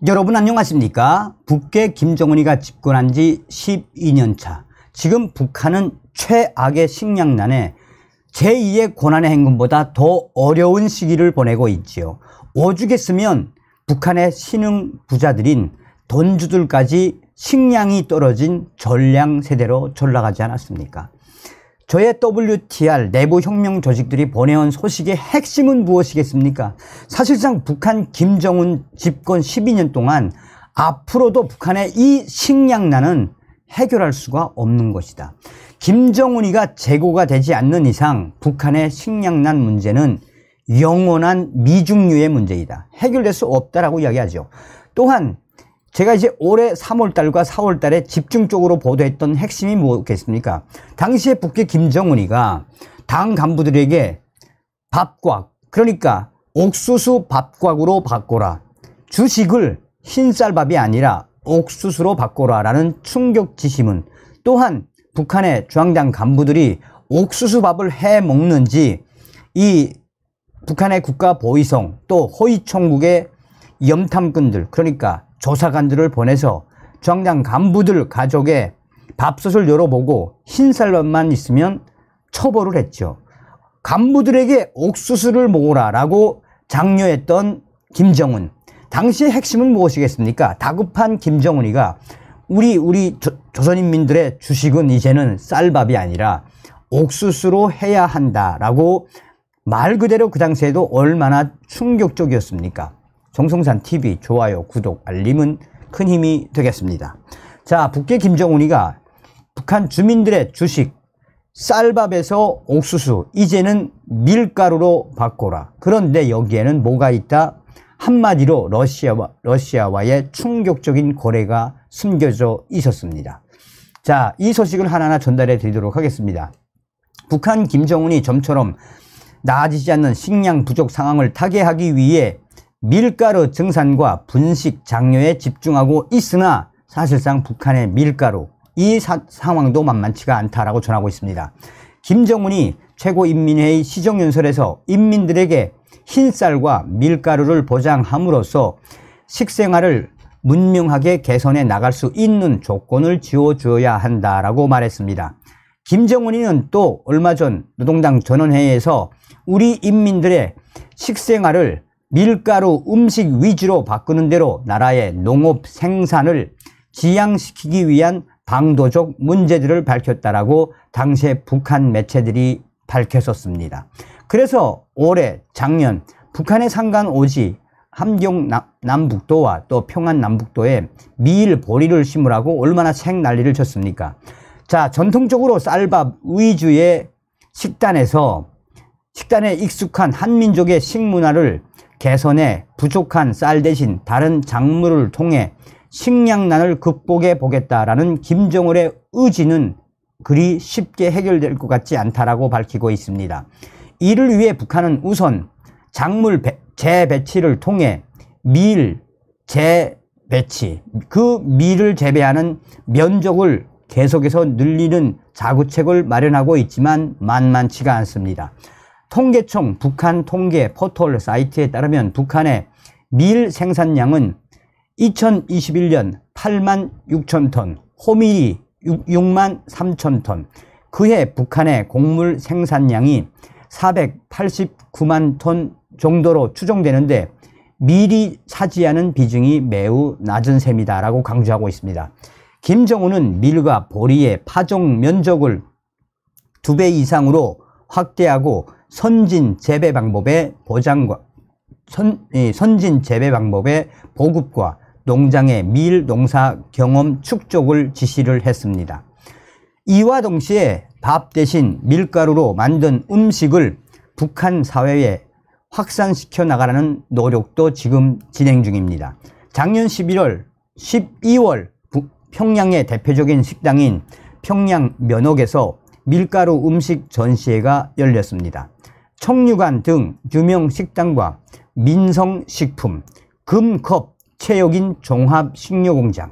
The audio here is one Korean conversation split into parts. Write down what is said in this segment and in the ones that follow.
여러분 안녕하십니까? 북괴 김정은이가 집권한 지 12년 차. 지금 북한은 최악의 식량난에 제2의 고난의 행군보다 더 어려운 시기를 보내고 있지요. 오죽했으면 북한의 신흥 부자들인 돈주들까지 식량이 떨어진 전량 세대로 전락하지 않았습니까? 저의 WTR 내부 혁명 조직들이 보내온 소식의 핵심은 무엇이겠습니까? 사실상 북한 김정은 집권 12년 동안 앞으로도 북한의 이 식량난은 해결할 수가 없는 것이다. 김정은이가 재고가 되지 않는 이상 북한의 식량난 문제는 영원한 미중류의 문제이다. 해결될 수 없다라고 이야기하죠. 또한 제가 이제 올해 3월달과 4월달에 집중적으로 보도했던 핵심이 뭐겠습니까? 당시에 북괴 김정은이가 당 간부들에게 밥곽, 그러니까 옥수수 밥곽으로 바꿔라. 주식을 흰쌀밥이 아니라 옥수수로 바꿔라 라는 충격 지시문. 또한 북한의 중앙당 간부들이 옥수수밥을 해 먹는지 이 북한의 국가보위성 또 호위총국의 염탐꾼들, 그러니까 조사관들을 보내서 중앙당 간부들 가족의 밥솥을 열어보고 흰쌀밥만 있으면 처벌을 했죠. 간부들에게 옥수수를 먹어라 라고 장려했던 김정은. 당시의 핵심은 무엇이겠습니까? 다급한 김정은이가 우리 조선인민들의 주식은 이제는 쌀밥이 아니라 옥수수로 해야 한다라고 말 그대로 그 당시에도 얼마나 충격적이었습니까? 정성산TV 좋아요, 구독, 알림은 큰 힘이 되겠습니다. 자, 북괴 김정은이가 북한 주민들의 주식 쌀밥에서 옥수수 이제는 밀가루로 바꿔라. 그런데 여기에는 뭐가 있다? 한마디로 러시아와의 충격적인 거래가 숨겨져 있었습니다. 자, 이 소식을 하나하나 전달해 드리도록 하겠습니다. 북한 김정은이 좀처럼 나아지지 않는 식량 부족 상황을 타개하기 위해 밀가루 증산과 분식 장려에 집중하고 있으나 사실상 북한의 밀가루 이 상황도 만만치가 않다라고 전하고 있습니다. 김정은이 최고인민회의 시정연설에서 인민들에게 흰쌀과 밀가루를 보장함으로써 식생활을 문명하게 개선해 나갈 수 있는 조건을 지어줘야 한다라고 말했습니다. 김정은이는 또 얼마 전 노동당 전원회의에서 우리 인민들의 식생활을 밀가루 음식 위주로 바꾸는 대로 나라의 농업 생산을 지양시키기 위한 방도적 문제들을 밝혔다라고 당시에 북한 매체들이 밝혔었습니다. 그래서 올해 작년 북한의 상간 오지 함경 남북도와 또 평안 남북도에 밀 보리를 심으라고 얼마나 생난리를 쳤습니까? 자, 전통적으로 쌀밥 위주의 식단에 익숙한 한민족의 식문화를 개선해 부족한 쌀 대신 다른 작물을 통해 식량난을 극복해 보겠다라는 김정은의 의지는 그리 쉽게 해결될 것 같지 않다라고 밝히고 있습니다. 이를 위해 북한은 우선 작물 재배치를 통해 밀 재배치, 그 밀을 재배하는 면적을 계속해서 늘리는 자구책을 마련하고 있지만 만만치가 않습니다. 통계청 북한 통계 포털 사이트에 따르면 북한의 밀 생산량은 2021년 8만 6천 톤, 호밀이 6만 3천 톤, 그해 북한의 곡물 생산량이 489만 톤 정도로 추정되는데 밀이 차지하는 비중이 매우 낮은 셈이다라고 강조하고 있습니다. 김정은은 밀과 보리의 파종 면적을 2배 이상으로 확대하고 선진 재배 방법의 보급과 농장의 밀 농사 경험 축적을 지시를 했습니다. 이와 동시에 밥 대신 밀가루로 만든 음식을 북한 사회에 확산시켜 나가라는 노력도 지금 진행 중입니다. 작년 12월 평양의 대표적인 식당인 평양 면옥에서 밀가루 음식 전시회가 열렸습니다. 청류관 등 유명 식당과 민성식품, 금컵 체육인 종합식료공장,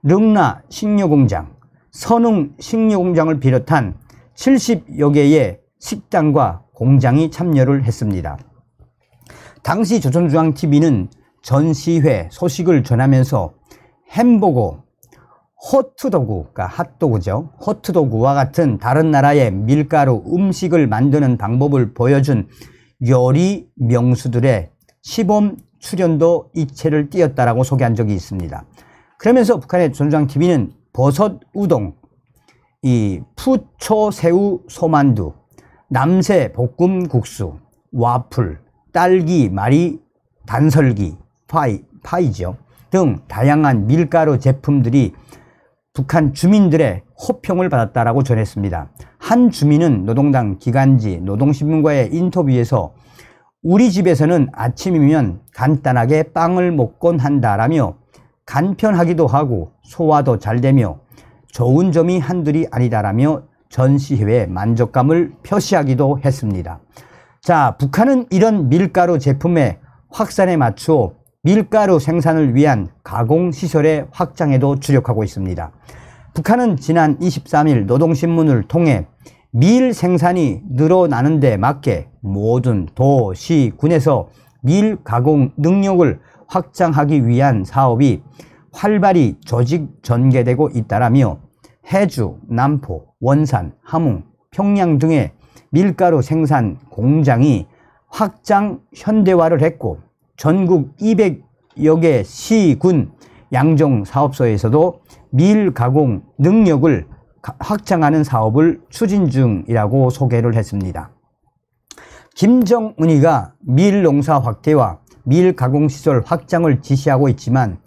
릉나 식료공장, 선흥 식료공장을 비롯한 70여 개의 식당과 공장이 참여를 했습니다. 당시 조선중앙TV는 전시회 소식을 전하면서 햄버거, 호트도그, 그러니까 핫도그죠. 호트도그와 같은 다른 나라의 밀가루 음식을 만드는 방법을 보여준 요리 명수들의 시범 출연도 이채를 띄었다라고 소개한 적이 있습니다. 그러면서 북한의 조선중앙TV는 버섯 우동, 이 푸초 새우 소만두, 남새 볶음 국수, 와플, 딸기 마리 단설기, 파이죠 등 다양한 밀가루 제품들이 북한 주민들의 호평을 받았다라고 전했습니다. 한 주민은 노동당 기간지 노동신문과의 인터뷰에서 우리 집에서는 아침이면 간단하게 빵을 먹곤 한다라며 간편하기도 하고 소화도 잘 되며 좋은 점이 한둘이 아니다라며 전시회에 만족감을 표시하기도 했습니다. 자, 북한은 이런 밀가루 제품의 확산에 맞추어 밀가루 생산을 위한 가공시설의 확장에도 주력하고 있습니다. 북한은 지난 23일 노동신문을 통해 밀 생산이 늘어나는 데 맞게 모든 도, 시, 군에서 밀 가공 능력을 확장하기 위한 사업이 활발히 조직 전개되고 있다라며 해주, 남포, 원산, 함흥, 평양 등의 밀가루 생산 공장이 확장 현대화를 했고 전국 200여 개 시, 군, 양종 사업소에서도 밀 가공 능력을 확장하는 사업을 추진 중이라고 소개를 했습니다. 김정은이가 밀 농사 확대와 밀 가공시설 확장을 지시하고 있지만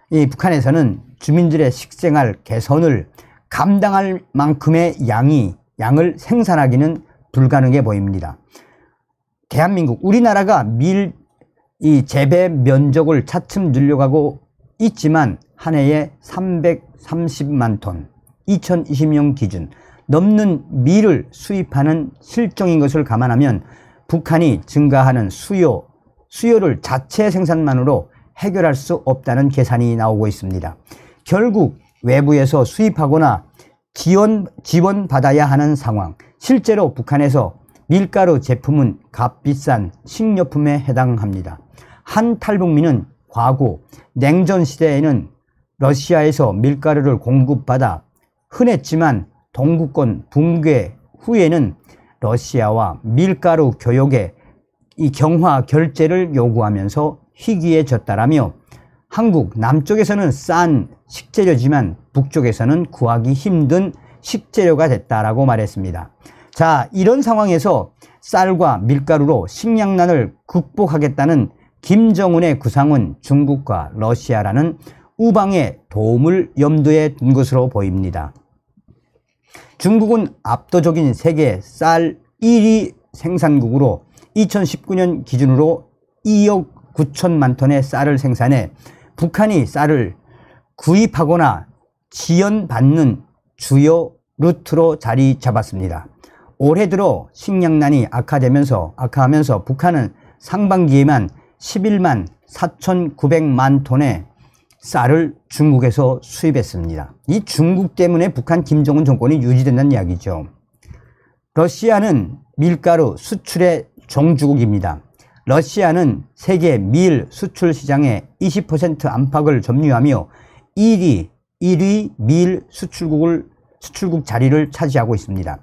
북한에서는 주민들의 식생활 개선을 감당할 만큼의 양을 생산하기는 불가능해 보입니다. 대한민국, 우리나라가 밀 재배 면적을 차츰 늘려가고 있지만 한 해에 330만 톤, 2020년 기준 넘는 밀을 수입하는 실정인 것을 감안하면 북한이 증가하는 수요를 자체 생산만으로 해결할 수 없다는 계산이 나오고 있습니다. 결국 외부에서 수입하거나 지원받아야 하는 상황. 실제로 북한에서 밀가루 제품은 값비싼 식료품에 해당합니다. 한 탈북민은 과거 냉전 시대에는 러시아에서 밀가루를 공급받아 흔했지만 동구권 붕괴 후에는 러시아와 밀가루 교역의 이 경화 결제를 요구하면서 희귀해졌다라며 한국 남쪽에서는 싼 식재료지만 북쪽에서는 구하기 힘든 식재료가 됐다라고 말했습니다. 자, 이런 상황에서 쌀과 밀가루로 식량난을 극복하겠다는 김정은의 구상은 중국과 러시아라는 우방의 도움을 염두에 둔 것으로 보입니다. 중국은 압도적인 세계 쌀 1위 생산국으로 2019년 기준으로 2억 9천만 톤의 쌀을 생산해 북한이 쌀을 구입하거나 지연받는 주요 루트로 자리 잡았습니다. 올해 들어 식량난이 악화하면서 북한은 상반기에만 11만 4,900만 톤의 쌀을 중국에서 수입했습니다. 이 중국 때문에 북한 김정은 정권이 유지된다는 이야기죠. 러시아는 밀가루 수출의 종주국입니다. 러시아는 세계 밀 수출 시장의 20% 안팎을 점유하며 1위 밀 수출국 자리를 차지하고 있습니다.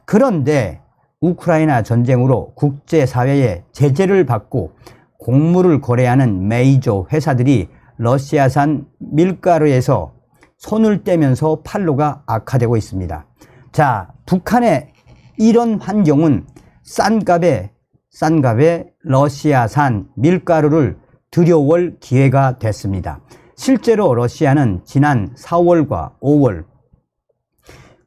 그런데 우크라이나 전쟁으로 국제사회의 제재를 받고 곡물을 거래하는 메이저 회사들이 러시아산 밀가루에서 손을 떼면서 판로가 악화되고 있습니다. 자, 북한의 이런 환경은 싼 값에 러시아산 밀가루를 들여올 기회가 됐습니다. 실제로 러시아는 지난 4월과 5월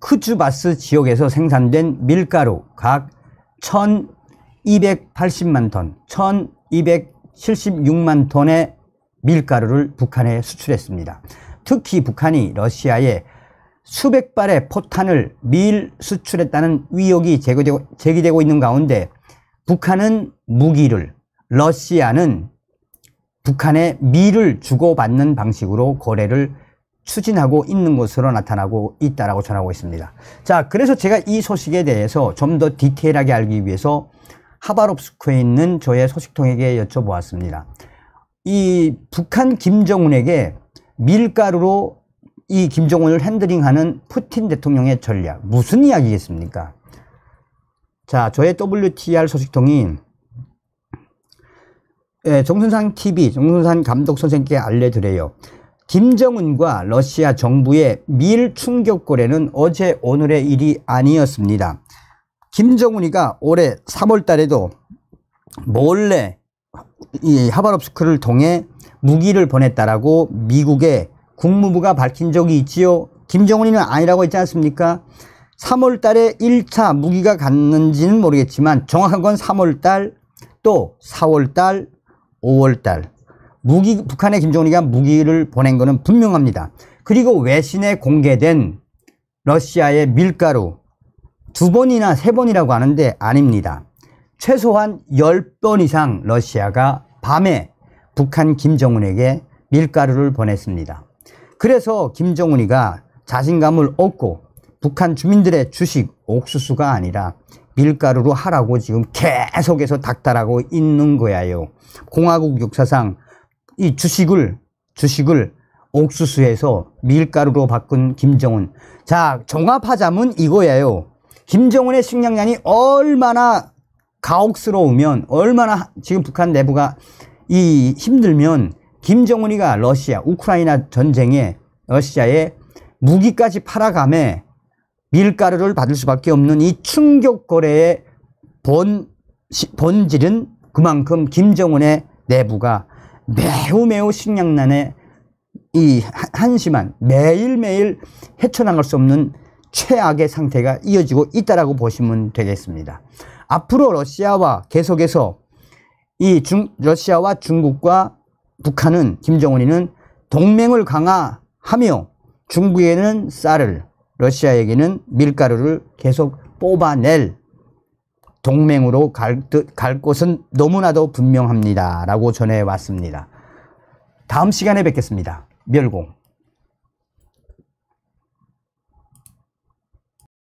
크주바스 지역에서 생산된 밀가루 각 1,280만 톤, 1,276만 톤의 밀가루를 북한에 수출했습니다. 특히 북한이 러시아에 수백 발의 포탄을 밀 수출했다는 의혹이 제기되고 있는 가운데 북한은 무기를, 러시아는 북한에 밀을 주고받는 방식으로 거래를 추진하고 있는 것으로 나타나고 있다라고 전하고 있습니다. 자, 그래서 제가 이 소식에 대해서 좀 더 디테일하게 알기 위해서 하바롭스크에 있는 저의 소식통에게 여쭤보았습니다. 이 북한 김정은에게 밀가루로 이 김정은을 핸들링하는 푸틴 대통령의 전략, 무슨 이야기겠습니까? 자, 저의 WTR 소식통이 정순산 TV, 정순산 감독 선생님께 알려드려요. 김정은과 러시아 정부의 밀 충격 거래는 어제 오늘의 일이 아니었습니다. 김정은이가 올해 3월 달에도 몰래 이 하바롭스크를 통해 무기를 보냈다라고 미국의 국무부가 밝힌 적이 있지요. 김정은이는 아니라고 했지 않습니까? 3월 달에 1차 무기가 갔는지는 모르겠지만 정확한 건 3월 달, 또 4월 달, 5월 달 북한의 김정은이가 무기를 보낸 것은 분명합니다. 그리고 외신에 공개된 러시아의 밀가루 2번이나 3번이라고 하는데 아닙니다. 최소한 10번 이상 러시아가 밤에 북한 김정은에게 밀가루를 보냈습니다. 그래서 김정은이가 자신감을 얻고 북한 주민들의 주식 옥수수가 아니라 밀가루로 하라고 지금 계속해서 닥달하고 있는 거예요. 공화국 역사상 이 주식을 옥수수에서 밀가루로 바꾼 김정은. 자, 종합하자면 이거예요. 김정은의 식량난이 얼마나 가혹스러우면, 얼마나 지금 북한 내부가 이 힘들면 김정은이가 러시아, 우크라이나 전쟁에 러시아에 무기까지 팔아가며 밀가루를 받을 수밖에 없는 이 충격 거래의 본질은 그만큼 김정은의 내부가 매우 식량난에 이 한심한 매일매일 헤쳐나갈 수 없는 최악의 상태가 이어지고 있다라고 보시면 되겠습니다. 앞으로 러시아와 계속해서 러시아와 중국과 북한은 김정은이는 동맹을 강화하며 중국에는 쌀을, 러시아에게는 밀가루를 계속 뽑아낼 동맹으로 갈 곳은 너무나도 분명합니다 라고 전해왔습니다. 다음 시간에 뵙겠습니다. 멸공.